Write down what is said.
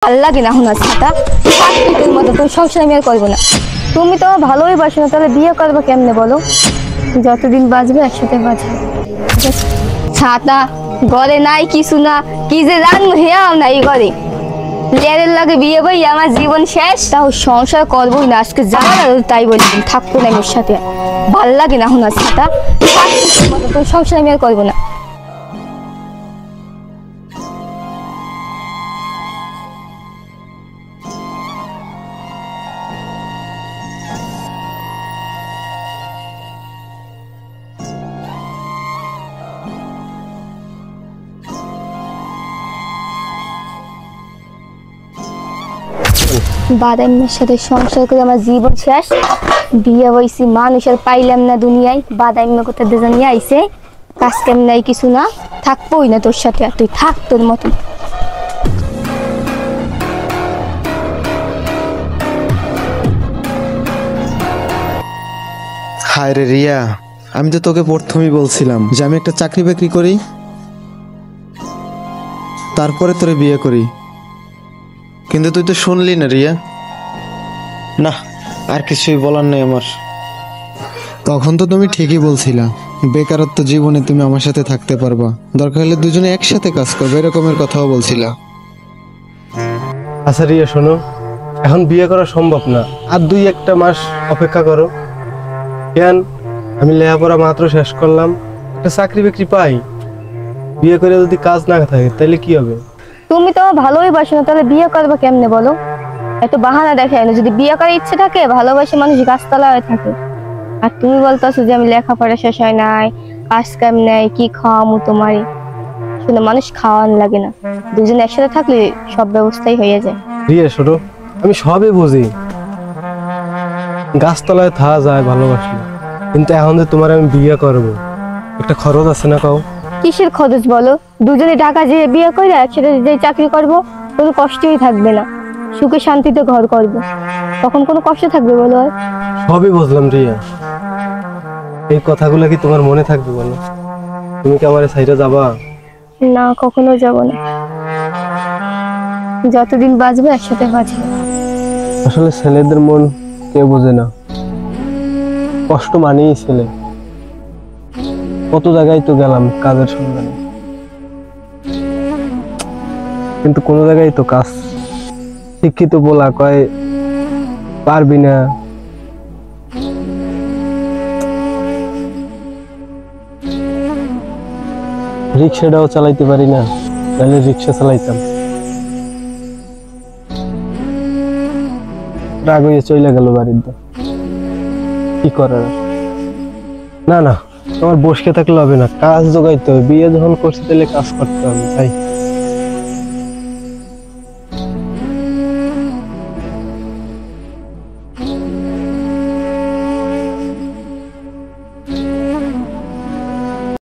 ভাল লাগে না শোনার ছাতা তোর মতো তোর সংসার আমি আর করবো না। তুমি তো ভালোই বাসো না, তাহলে বিয়ে করবো কেমনে বলো? যতদিন বাঁচবে একসাথে বাঁচবে। ছাতা ঘরে নাই কিছু না, কি যে রান্না হেয়াও নাই ঘরে, লেরের লাগে বিয়ে বই আমার জীবন শেষ। তাও সংসার করবোই না, আজকে যাওয়া তাই বলি থাকবো না ওর সাথে। ভাল লাগে না শোনার ছাতা তোর সংসার আমি আর করবো না। বাদামের সাথে সংসার করে আমার জীবন শেষ। বিয়ে হয়েছি মানুষের পাইলাম না দুনিয়ায়, বাদামের কথা জানিয়ে আইসে কাজ কেম নাই কিছু না, থাকবোই না তোর সাথে। আর তুই থাক তোর মতো। হায় রে রিয়া, আমি তো তোকে প্রথমেই বলছিলাম যে আমি একটা চাকরি বাকরি করি, তারপরে তোরে বিয়ে করি, কিন্তু তুই তো শুনলি না রিয়া। না, আর কিছুই বলার নেই আমার। তখন তো তুমি ঠিকই বলছিলা বেকারত্ব জীবনে তুমি আমার সাথে থাকতে পারবা, দরকার হলে দুজনে একসাথে কাজ করবে, এরকমের কথাও বলছিলা। আচ্ছা রিয়া শোনো, এখন বিয়ে করা সম্ভব না, আর 2-1 মাস অপেক্ষা করো। কেন, আমি লেখাপড়া মাত্র শেষ করলাম, একটা চাকরি বাকরি পাই, বিয়ে করে যদি কাজ না থাকে তাহলে কি হবে? তুমি তো ভালোই বাসো না, তাহলে বিয়ে করবো কেমনে বলো? এত বাহানা দেখায় না, যদি বিয়ে করার ইচ্ছে থাকে ভালোবাসে মানুষ গাছতলা হয়ে থাকে। আর তুমি বলতেছো যে আমি লেখাপড়া শেষ হয় নাই, কাজ কাম নাই, কি খাওয়ামু তোমারে? শুনে মানুষ খাওয়ান লাগে না, দুজন একসাথে থাকলে সব ব্যবস্থাই হয়ে যায়। রিয়া শোনো, আমি সবই বুঝি, গাছতলায় থাকা যায় ভালোবাসলে, কিন্তু এখন যে তোমার আমি বিয়ে করব, একটা খরচ আছে না কাউ? কিসের খরচ বলো? দুজনে টাকা যে বিয়ে করে একসাথে যে চাকরি করব, কোনো কষ্টই থাকবে না, সুখে শান্তিতে ঘর করব, তখন কোনো কষ্ট থাকবে বলো? আর সবই বুঝলাম রিয়া, এই কথাগুলো কি তোমার মনে থাকবে বলো? তুমি কি আমার সাইডে যাবা? না, কখনো যাব না, যতদিন বাঁচবে একসাথে বাঁচবে। আসলে ছেলেদের মন কেউ বোঝে না, কষ্ট মানেই ছেলে। কত জায়গায় তো গেলাম কাজের সন্ধানে, কিন্তু কোনো জায়গায় তো কাজ। শিক্ষিত বলা কয় পারবি না, রিক্সাটাও চালাইতে পারি না, তাহলে রিক্সা চালাইতাম। রাগ হয়ে চলে গেল বাড়িতে, কি করার? না না, তোমার বসে থাকলে হবে না, কাজ জোগাইতে হবে। বিয়ে যখন করছি তাহলে কাজ করতে হবে, তাই